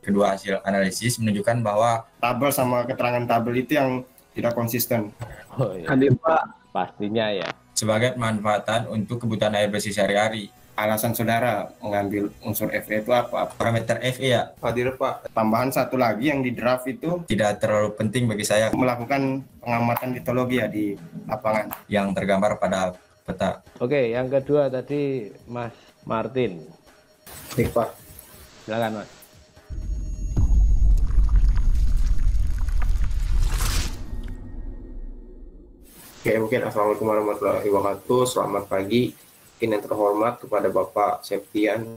kedua hasil analisis menunjukkan bahwa tabel sama keterangan tabel itu yang tidak konsisten. Oh iya, Hadir Pak. pastinya ya. sebagai pemanfaatan untuk kebutuhan air bersih sehari-hari. Alasan saudara mengambil unsur Fe itu apa? Parameter Fe ya Hadir Pak. Tambahan satu lagi yang di draft itu tidak terlalu penting bagi saya melakukan pengamatan litologi ya di lapangan. yang tergambar pada peta. Oke, yang kedua tadi Mas Martin. Baik Pak. Silakan Mas. Oke, mungkin Assalamualaikum warahmatullahi wabarakatuh. Selamat pagi. Mungkin yang terhormat kepada Bapak Septian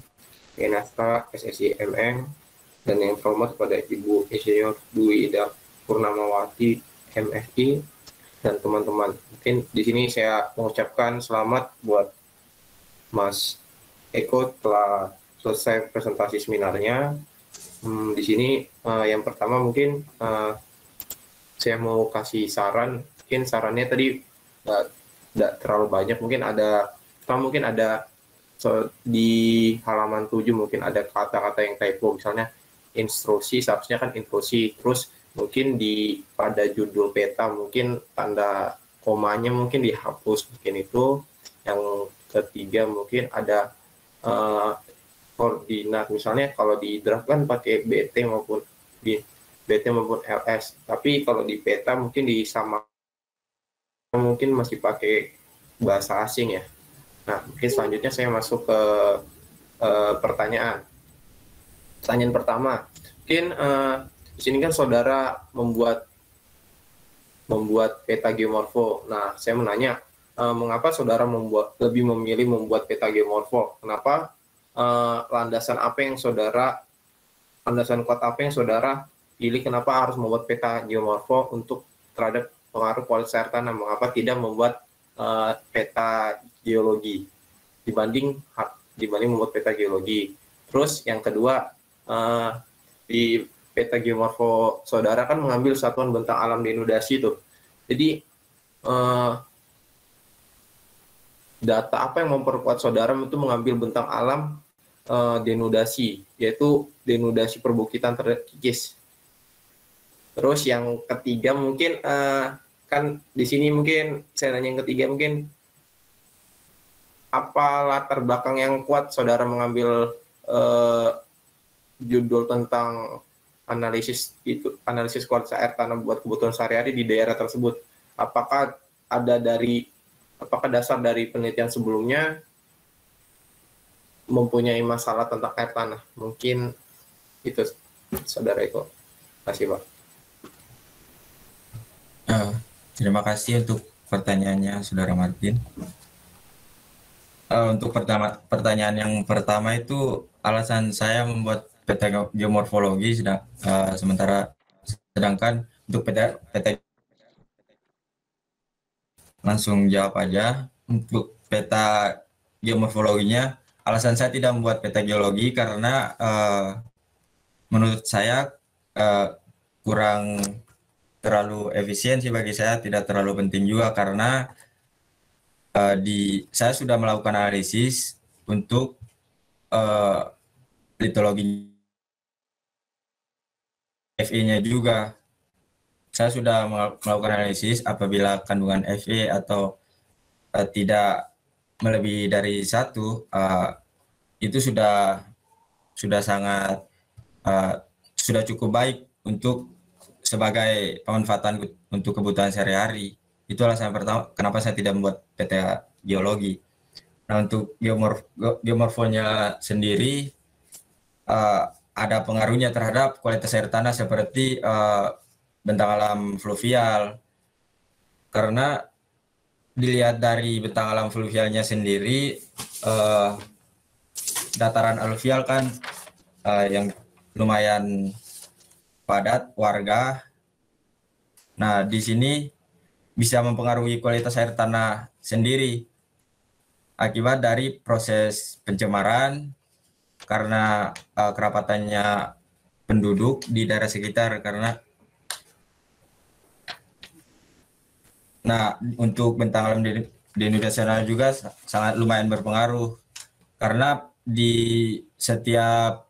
Enasta SSIMM dan yang terhormat kepada Ibu Insinyur Dwi Ida Purnamawati MSI dan teman-teman. Mungkin di sini saya mengucapkan selamat buat Mas Eko telah selesai presentasi seminarnya. Di sini yang pertama mungkin saya mau kasih saran. Mungkin sarannya tadi tidak terlalu banyak, mungkin ada di halaman 7 mungkin ada kata-kata yang typo, misalnya instruksi, seharusnya kan instruksi, terus mungkin pada judul peta mungkin tanda komanya mungkin dihapus, mungkin itu. Yang ketiga mungkin ada koordinat, misalnya kalau di draft kan pakai BT maupun LS, tapi kalau di peta mungkin mungkin masih pakai bahasa asing ya. Nah, mungkin selanjutnya saya masuk ke pertanyaan. Pertanyaan pertama, mungkin di sini kan saudara membuat peta geomorfo. Nah, saya menanya, mengapa saudara lebih memilih membuat peta geomorfo? Kenapa landasan kuat apa yang saudara pilih? Kenapa harus membuat peta geomorfo untuk terhadap pengaruh kualitas air tanah? Mengapa tidak membuat peta geologi dibanding membuat peta geologi? Terus yang kedua, di peta geomorfo saudara kan mengambil satuan bentang alam denudasi tuh. Jadi data apa yang memperkuat saudara itu mengambil bentang alam denudasi, yaitu denudasi perbukitan terkikis. Terus yang ketiga mungkin kan di sini mungkin saya nanya yang ketiga, mungkin apa latar belakang yang kuat saudara mengambil judul tentang analisis kualitas air tanah buat kebutuhan sehari-hari di daerah tersebut? Apakah dasar dari penelitian sebelumnya mempunyai masalah tentang air tanah? Mungkin itu saudara Eko. Terima kasih Pak. Terima kasih untuk pertanyaannya, Saudara Martin. Untuk pertanyaan yang pertama itu, alasan saya membuat peta geomorfologi, sedangkan untuk peta langsung jawab aja. Untuk peta geomorfologinya, alasan saya tidak membuat peta geologi karena menurut saya kurang terlalu efisien sih bagi saya, tidak terlalu penting juga karena saya sudah melakukan analisis untuk litologi Fe-nya juga. Saya sudah melakukan analisis apabila kandungan Fe atau tidak melebihi dari 1, itu sudah sangat sudah cukup baik untuk sebagai pemanfaatan untuk kebutuhan sehari-hari. Itu alasan pertama kenapa saya tidak membuat peta geologi. Nah, untuk geomorfonya sendiri ada pengaruhnya terhadap kualitas air tanah seperti bentang alam fluvial. Karena dilihat dari bentang alam fluvialnya sendiri, dataran aluvial kan yang lumayan padat warga. Nah, di sini bisa mempengaruhi kualitas air tanah sendiri akibat dari proses pencemaran karena kerapatannya penduduk di daerah sekitar. Nah, untuk bentang alam denudasional juga sangat lumayan berpengaruh karena di setiap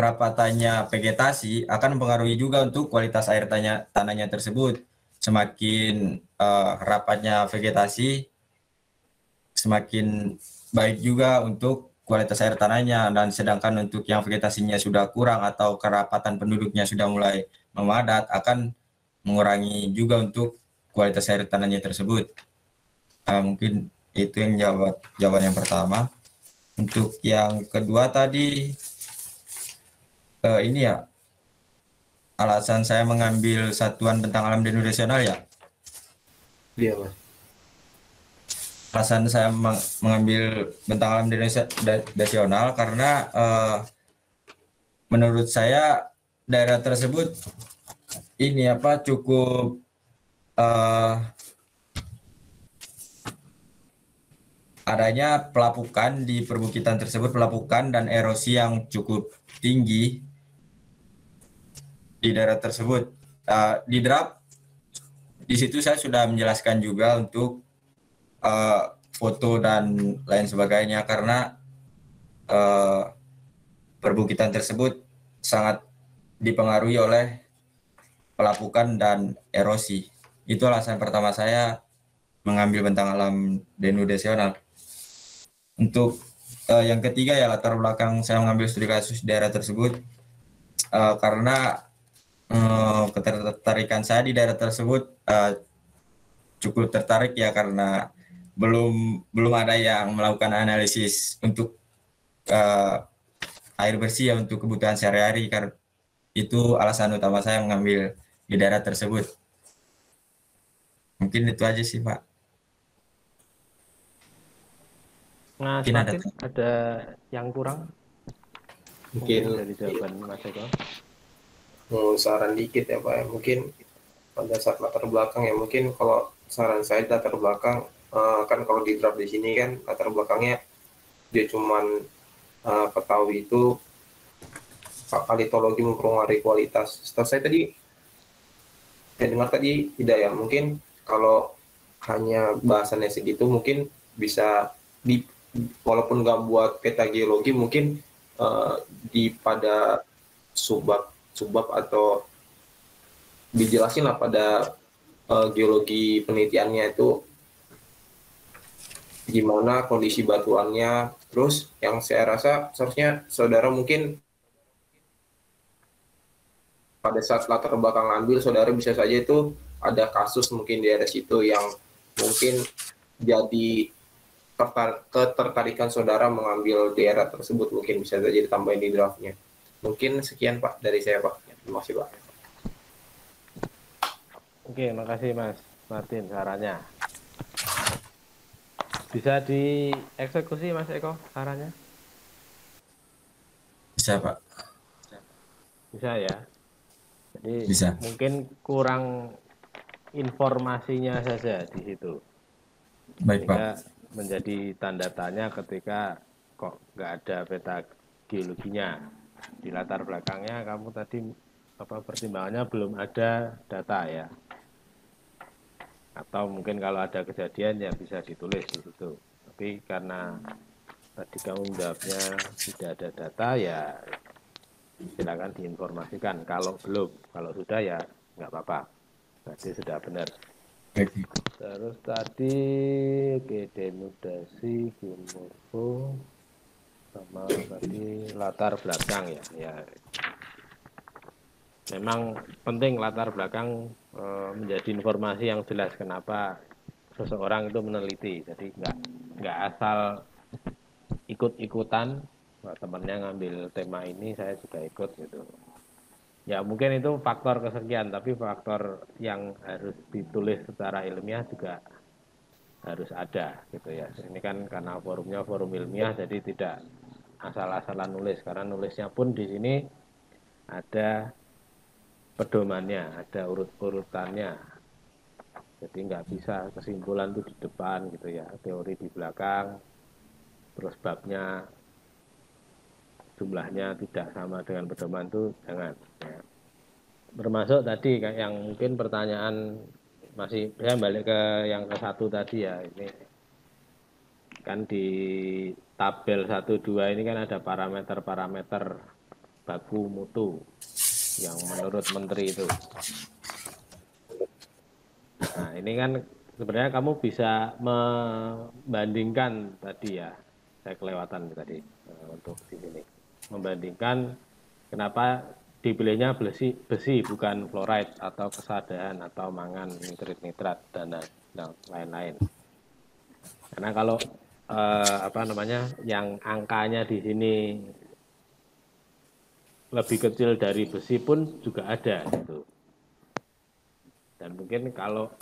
kerapatannya vegetasi akan mempengaruhi juga untuk kualitas air tanahnya tersebut. Semakin rapatnya vegetasi, semakin baik juga untuk kualitas air tanahnya. Dan sedangkan untuk yang vegetasinya sudah kurang atau kerapatan penduduknya sudah mulai memadat, akan mengurangi juga untuk kualitas air tanahnya tersebut. Mungkin itu yang jawaban yang pertama. Untuk yang kedua tadi, ini ya, alasan saya mengambil satuan bentang alam dan nasional ya. Iya, Mas. Alasan saya mengambil bentang alam dan nasional karena menurut saya daerah tersebut ini apa cukup adanya pelapukan di perbukitan tersebut, pelapukan dan erosi yang cukup tinggi di daerah tersebut. Di draft di situ saya sudah menjelaskan juga untuk foto dan lain sebagainya, karena perbukitan tersebut sangat dipengaruhi oleh pelapukan dan erosi. Itu alasan pertama saya mengambil bentang alam Denu Nasional. Untuk yang ketiga ya, latar belakang saya mengambil studi kasus daerah tersebut karena ketertarikan saya di daerah tersebut cukup tertarik ya, karena belum ada yang melakukan analisis untuk air bersih ya untuk kebutuhan sehari-hari. Karena itu alasan utama saya mengambil di daerah tersebut. Mungkin itu aja sih, Pak. Mas Mungkin Martin, ada yang kurang? Mungkin dari jawaban Mas Eko. mau saran dikit ya Pak ya. Mungkin pada saat latar belakang ya, mungkin kalau saran saya latar belakang kan kalau di draft di sini kan latar belakangnya dia cuman ketahui itu paleontologi mempengaruhi kualitas. Setelah saya tadi dengar tadi tidak ya, mungkin kalau hanya bahasannya segitu mungkin bisa walaupun nggak buat peta geologi, mungkin di pada subbab atau dijelasin lah pada geologi penelitiannya itu gimana kondisi batuannya. Terus yang saya rasa seharusnya saudara mungkin pada saat latar belakang ambil, saudara bisa saja itu ada kasus mungkin di daerah situ yang mungkin jadi ketertarikan saudara mengambil daerah tersebut, mungkin bisa saja ditambahin di draftnya. Mungkin sekian Pak dari saya Pak. Terima kasih Pak. Oke, makasih Mas Martin sarannya. Bisa dieksekusi Mas Eko sarannya? Bisa, Pak. Bisa ya. Jadi Bisa. mungkin kurang informasinya saja di situ. Baik, Pak. Sehingga menjadi tanda tanya ketika kok nggak ada peta geologinya. Di latar belakangnya kamu tadi pertimbangannya belum ada data ya. Atau mungkin kalau ada kejadian ya bisa ditulis di situ. Tapi karena tadi kamu menjawabnya tidak ada data ya silakan diinformasikan. Kalau belum, kalau sudah ya nggak apa-apa. Berarti sudah benar. Terus tadi denudasi, geomorfo, sama tadi latar belakang ya. Memang penting latar belakang menjadi informasi yang jelas kenapa seseorang itu meneliti. Jadi nggak asal ikut-ikutan. Wah, temannya ngambil tema ini, saya juga ikut gitu. Ya mungkin itu faktor kesekian, tapi faktor yang harus ditulis secara ilmiah juga harus ada gitu ya. Ini kan karena forumnya forum ilmiah, jadi tidak asal-asalan nulis, karena nulisnya pun di sini ada pedomannya, ada urut-urutannya. Jadi nggak bisa kesimpulan itu di depan gitu ya, teori di belakang, terus babnya jumlahnya tidak sama dengan pedoman itu jangan ya. Termasuk tadi yang mungkin pertanyaan masih saya balik ke yang ke satu tadi ya, ini kan di tabel 1-2 ini kan ada parameter-parameter baku mutu yang menurut menteri itu. Nah, ini kan sebenarnya kamu bisa membandingkan tadi ya, saya kelewatan tadi untuk di sini. Membandingkan kenapa dipilihnya besi bukan fluoride atau kesadahan atau mangan nitrat dan lain-lain. Karena kalau yang angkanya di sini lebih kecil dari besi pun juga ada gitu. Dan mungkin kalau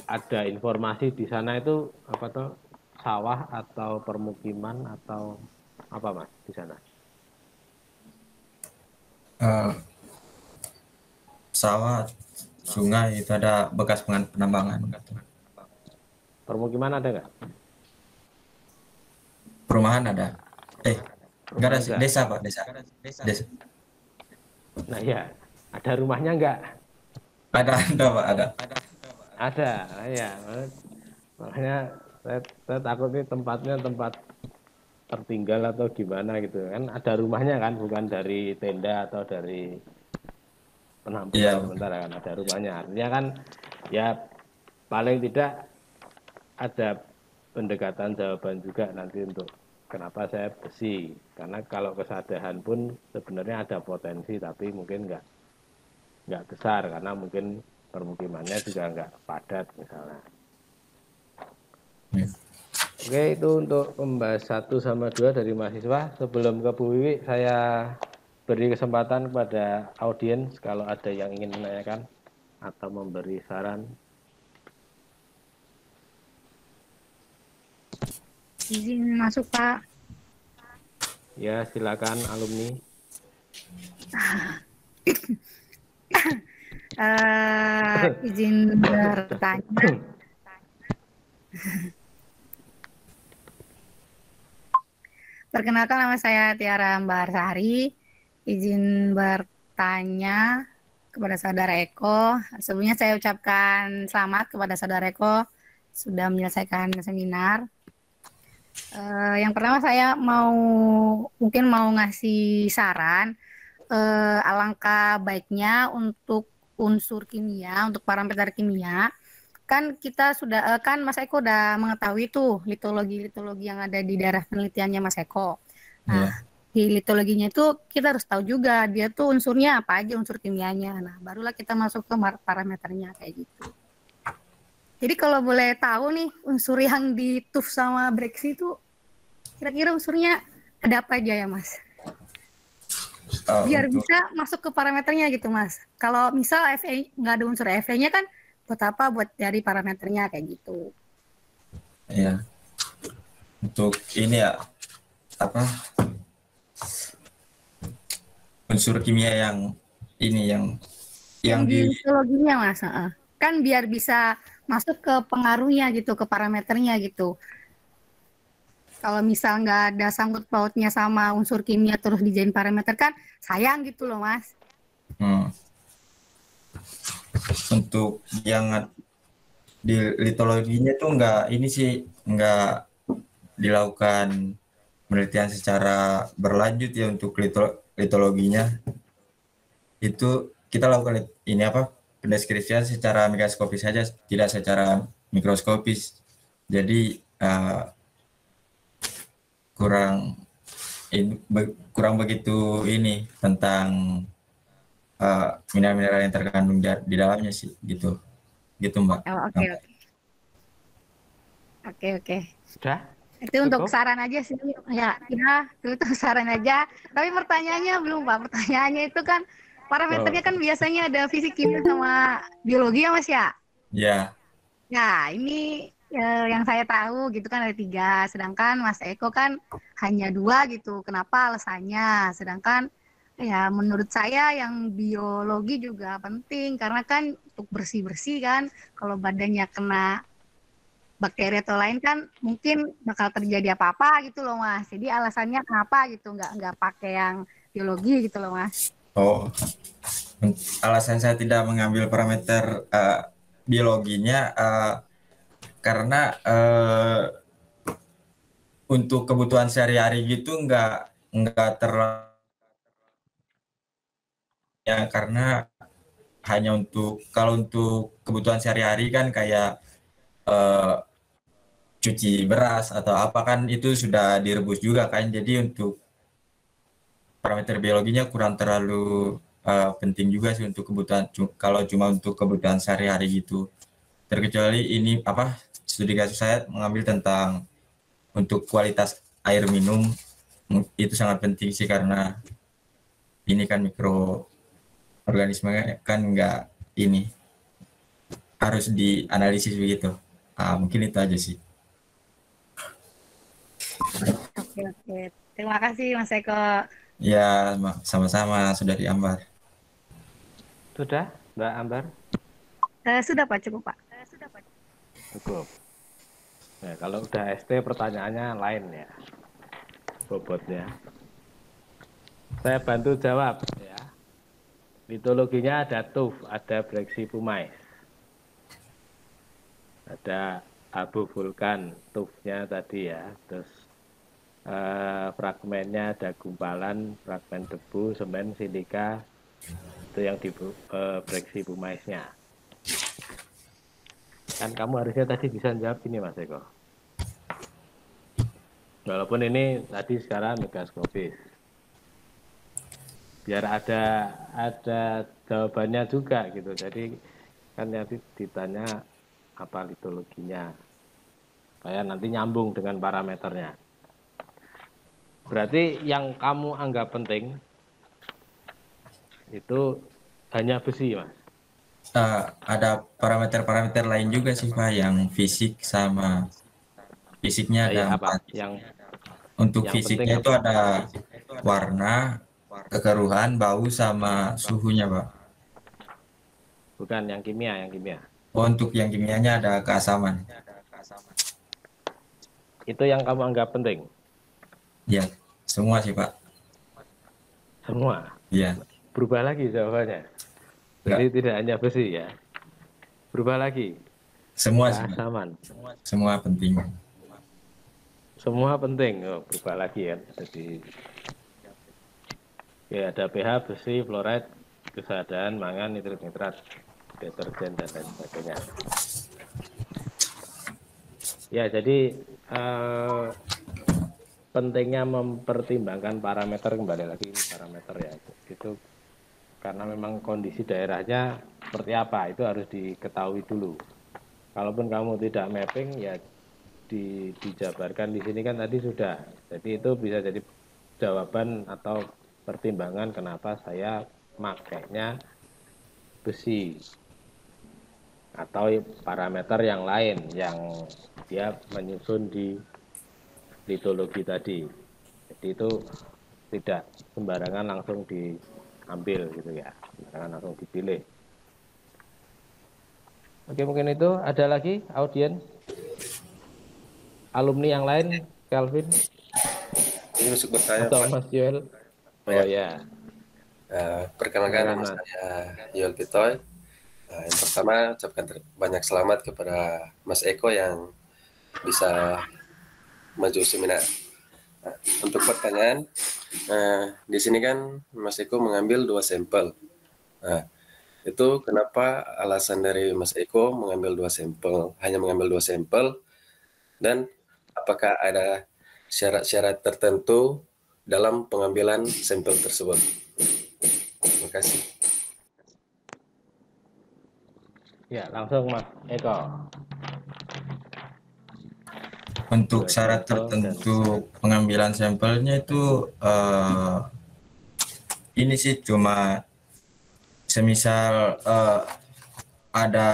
ada informasi di sana itu apa tuh, sawah atau permukiman atau apa Mas di sana? Sawah, sungai itu ada bekas penambangan. Permukiman ada nggak? Perumahan ada. Enggak ada sih. Desa Pak, desa. Nah ya, ada rumahnya nggak? Ada Pak, ada. Ada, ya. Makanya saya takut ini tempatnya tempat tertinggal atau gimana gitu kan. Ada rumahnya kan, bukan dari tenda atau dari penampungan sementara kan, ada rumahnya. Artinya kan ya paling tidak ada pendekatan jawaban juga nanti untuk kenapa saya besi. Karena kalau kesadahan pun sebenarnya ada potensi, tapi mungkin nggak besar karena mungkin permukimannya juga nggak padat misalnya. Oke, itu untuk pembahas 1 sama 2 dari mahasiswa. Sebelum ke Bu Wiwi, saya beri kesempatan kepada audiens kalau ada yang ingin menanyakan atau memberi saran. Izin masuk, Pak. Ya, silakan alumni. Izin bertanya. Perkenalkan, nama saya Tiara Mbarsari. Izin bertanya kepada Saudara Eko. Sebelumnya saya ucapkan selamat kepada Saudara Eko sudah menyelesaikan seminar. Yang pertama saya mungkin mau ngasih saran. Alangkah baiknya untuk unsur kimia, untuk parameter kimia, kan kita sudah kan Mas Eko udah mengetahui tuh litologi yang ada di daerah penelitiannya Mas Eko. Nah, di litologinya itu kita harus tahu juga dia tuh unsurnya apa aja, unsur kimianya. Nah, barulah kita masuk ke parameternya kayak gitu. Jadi kalau boleh tahu nih unsur yang di TUF sama Breksi itu kira-kira unsurnya ada apa aja ya Mas? Biar bisa masuk ke parameternya gitu Mas. Kalau misal Fa nggak ada unsur Fa-nya kan buat apa? Buat dari parameternya kayak gitu. Iya. Untuk ini ya apa? Unsur kimia yang ini yang di litologinya Mas. Kan biar bisa masuk ke pengaruhnya gitu, ke parameternya gitu. Kalau misal nggak ada sangkut pautnya sama unsur kimia terus dijadiin parameter kan sayang gitu loh Mas. Untuk yang di litologinya tuh nggak dilakukan penelitian secara berlanjut ya. Untuk litologinya itu kita lakukan pendeskripsian secara mikroskopis saja, tidak secara mikroskopis. Jadi kurang begitu ini tentang mineral-mineral yang terkandung di dalamnya sih gitu Mbak. Oke. Sudah? Itu untuk saran aja sih ya itu saran aja. Tapi pertanyaannya belum Pak. Pertanyaannya itu kan parameternya kan biasanya ada fisik, kimia sama biologi ya Mas ya? Iya. Ya ini yang saya tahu gitu kan ada 3, sedangkan Mas Eko kan hanya 2 gitu. Kenapa alasannya? Sedangkan ya menurut saya yang biologi juga penting karena kan untuk bersih-bersih kan, kalau badannya kena bakteri atau lain kan mungkin bakal terjadi apa-apa gitu loh Mas. Jadi alasannya kenapa gitu nggak pakai yang biologi gitu loh Mas. Alasan saya tidak mengambil parameter biologinya karena untuk kebutuhan sehari-hari gitu nggak terlalu ya karena hanya untuk kalau untuk kebutuhan sehari-hari kan kayak eh, cuci beras atau apa kan itu sudah direbus juga kan. Jadi untuk parameter biologinya kurang terlalu penting juga sih untuk kebutuhan kalau cuma untuk kebutuhan sehari-hari gitu. Terkecuali ini apa studi kasus saya mengambil tentang untuk kualitas air minum itu sangat penting sih karena ini kan mikroorganisme kan nggak ini harus dianalisis begitu. Mungkin itu aja sih. Oke, oke. Terima kasih Mas Eko. Ya, sama-sama Saudari Ambar. Sudah, Mbak Ambar? Sudah Pak, cukup Pak. Cukup. Nah, kalau udah ST pertanyaannya lain ya, bobotnya. Saya bantu jawab ya. Litologinya ada tuf, ada breksi pumais. Ada abu vulkan, tufnya tadi ya. Terus fragmennya ada gumpalan, fragmen debu, semen, silika. Itu yang di breksi pumaisnya. Kan kamu harusnya tadi bisa jawab ini Mas Eko. Walaupun ini tadi sekarang mikroskopis. Biar ada jawabannya juga gitu. Jadi kan nanti ditanya apa litologinya. Supaya nanti nyambung dengan parameternya. Berarti yang kamu anggap penting itu hanya besi, Mas. Ada parameter-parameter lain juga sih Pak yang fisik sama fisiknya ada apa? 4. Yang Untuk yang fisiknya itu ada warna, kekeruhan, bau sama suhunya Pak. bukan yang kimia. Untuk yang kimianya ada keasaman. Itu yang kamu anggap penting. Ya, semua sih Pak. Semua. Iya. Berubah lagi jawabannya. Jadi tidak hanya besi ya. Berubah lagi. Semua sih Pak. Keasaman. Semua penting. Semua penting. Oh, berubah lagi ya. Jadi ya ada pH, besi, fluoride, kesadaan, mangan, nitrat, deterjen dan lain sebagainya. Ya, jadi pentingnya mempertimbangkan parameter, kembali lagi ini parameter ya. Itu karena memang kondisi daerahnya seperti apa itu harus diketahui dulu. Kalaupun kamu tidak mapping ya dijabarkan di sini kan tadi sudah. Jadi itu bisa jadi jawaban atau pertimbangan kenapa saya makainya besi atau parameter yang lain yang dia menyusun di litologi tadi. Jadi itu tidak sembarangan langsung diambil gitu ya, sembarangan langsung dipilih. Oke, mungkin itu ada lagi audien alumni yang lain, Kelvin Ini untuk bertanya atau Pak. Mas Joel? Oh ya. Perkenalkan nama saya Joel Pitoy. Yang pertama ucapkan banyak selamat kepada Mas Eko yang bisa maju seminar. Untuk pertanyaan, di sini kan Mas Eko mengambil 2 sampel. Itu kenapa alasan dari Mas Eko mengambil 2 sampel, hanya mengambil 2 sampel, dan apakah ada syarat-syarat tertentu dalam pengambilan sampel tersebut? Terima kasih. Ya, langsung Mas Eko. Untuk syarat tertentu pengambilan sampelnya itu ini sih cuma semisal ada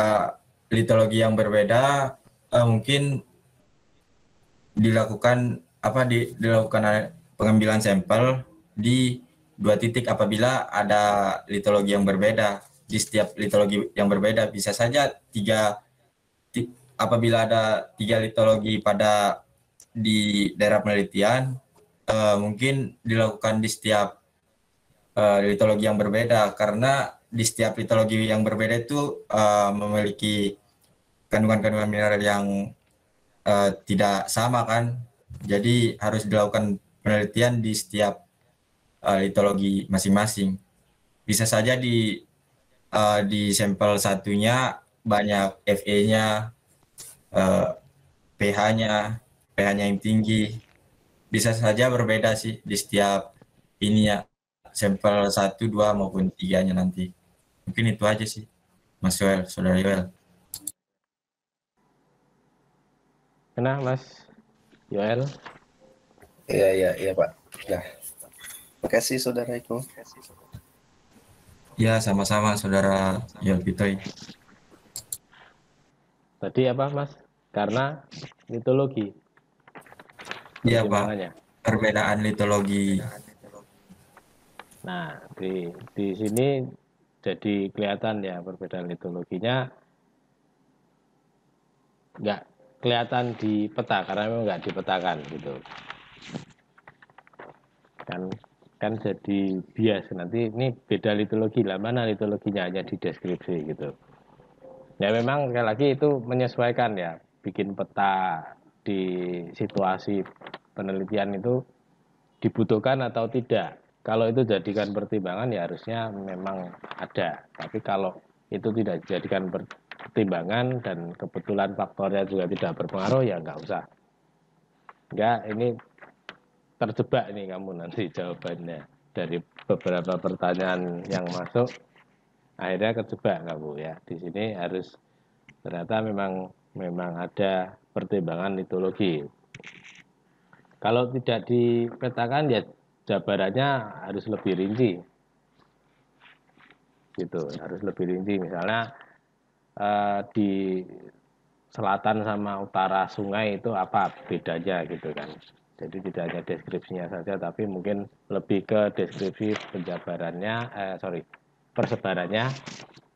litologi yang berbeda mungkin dilakukan pengambilan sampel di 2 titik apabila ada litologi yang berbeda. Di setiap litologi yang berbeda bisa saja apabila ada 3 litologi di daerah penelitian mungkin dilakukan di setiap litologi yang berbeda karena di setiap litologi yang berbeda itu memiliki kandungan-kandungan mineral yang tidak sama kan, jadi harus dilakukan penelitian di setiap litologi masing-masing. Bisa saja di sampel satunya banyak Fe-nya, pH-nya, pH-nya yang tinggi. Bisa saja berbeda sih di setiap ini ya, sampel 1, 2 maupun 3-nya nanti. Mungkin itu aja sih, Mas Yoel, Saudara Yoel. Kena Mas Yoel? Iya Pak. Ya. Terima kasih Saudara Eko. Ya, sama-sama Saudara Yoel Pitoy. Tadi apa Mas? Karena litologi. Iya Pak, Pertimbangannya. perbedaan litologi. Nah, di sini jadi kelihatan ya perbedaan litologinya nggak kelihatan di peta karena memang nggak dipetakan gitu. Kan jadi bias nanti ini beda litologi lah, mana litologinya hanya di deskripsi gitu. Ya memang sekali lagi itu menyesuaikan ya, bikin peta di situasi penelitian itu dibutuhkan atau tidak. Kalau itu jadikan pertimbangan ya harusnya memang ada. Tapi kalau itu tidak dijadikan pertimbangan dan kebetulan faktornya juga tidak berpengaruh ya nggak usah. Enggak, ini terjebak nih kamu nanti jawabannya dari beberapa pertanyaan yang masuk akhirnya kejebak kamu ya. Di sini harus ternyata memang ada pertimbangan litologi. Kalau tidak dipetakan ya jabarannya harus lebih rinci. Gitu, harus lebih rinci. Misalnya di selatan sama utara sungai itu apa bedanya gitu kan. Jadi tidak hanya deskripsinya saja tapi mungkin lebih ke deskripsi persebarannya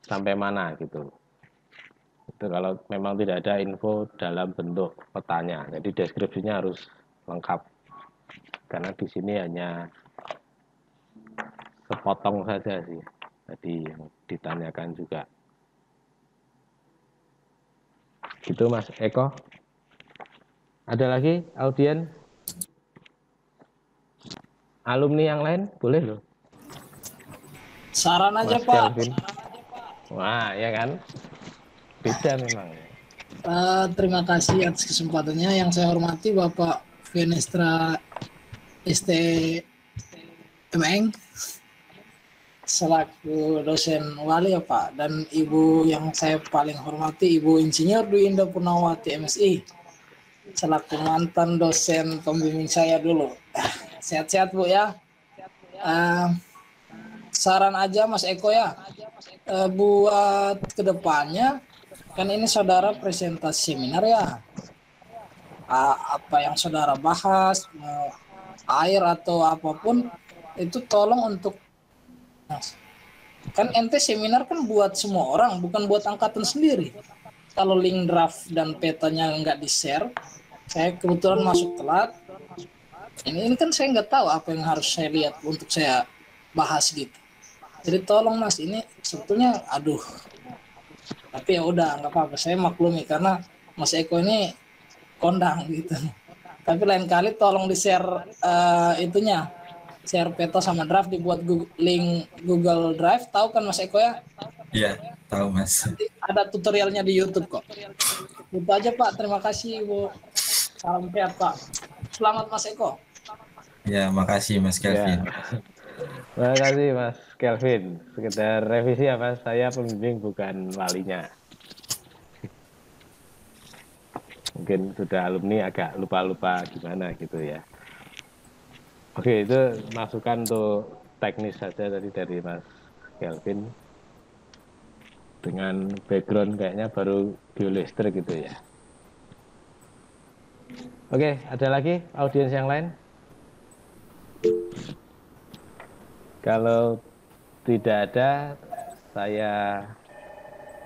sampai mana gitu. Itu kalau memang tidak ada info dalam bentuk petanya. Jadi deskripsinya harus lengkap. Karena di sini hanya sepotong saja sih. Tadi yang ditanyakan juga. Gitu Mas Eko. Ada lagi audien? Alumni yang lain boleh loh. Saran aja Mas Pak. Kelvin. Wah ya kan. Beda memang. Terima kasih atas kesempatannya. Yang saya hormati Bapak Venestra ST Emeng selaku dosen wali ya Pak, dan Ibu yang saya paling hormati Ibu Insinyur Dwi Indah Purnawati MSI selaku mantan dosen pembimbing saya dulu. Sehat-sehat Bu ya. Saran aja Mas Eko ya, buat kedepannya kan ini saudara presentasi seminar ya. Apa yang saudara bahas, mau air atau apapun itu tolong untuk, kan ente seminar kan buat semua orang, bukan buat angkatan sendiri. Kalau link draft dan petanya nggak di-share, saya kebetulan masuk telat. Ini kan saya nggak tahu apa yang harus saya lihat untuk saya bahas gitu. Jadi tolong Mas, ini sebetulnya aduh. Tapi ya udah nggak apa-apa, saya maklumi karena Mas Eko ini kondang gitu. Tapi lain kali tolong di-share itunya. Share peta sama draft, dibuat link Google Drive, tahu kan Mas Eko ya? Iya, tahu Mas. Ada tutorialnya di YouTube kok. Itu aja Pak, terima kasih Bu. Salam sehat Pak. Selamat Mas Eko. Ya, makasih Mas Kelvin. Ya. Terima kasih Mas Kelvin. Sekedar revisi ya Mas, saya pembimbing bukan walinya. Mungkin sudah alumni agak lupa-lupa gimana gitu ya. Oke, itu masukan untuk teknis saja tadi dari Mas Kelvin. Dengan background kayaknya baru biolistrik gitu ya. Oke, ada lagi audiens yang lain? Kalau tidak ada, saya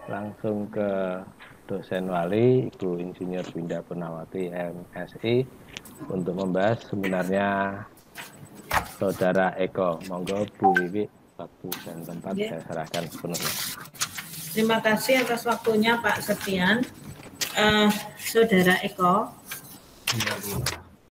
langsung ke dosen wali, Ibu Insinyur Winda Purnawati MSI, untuk membahas sebenarnya Saudara Eko. Monggo Bu Wiwi, waktu dan tempat saya serahkan sepenuhnya. Terima kasih atas waktunya Pak Septian. Saudara Eko.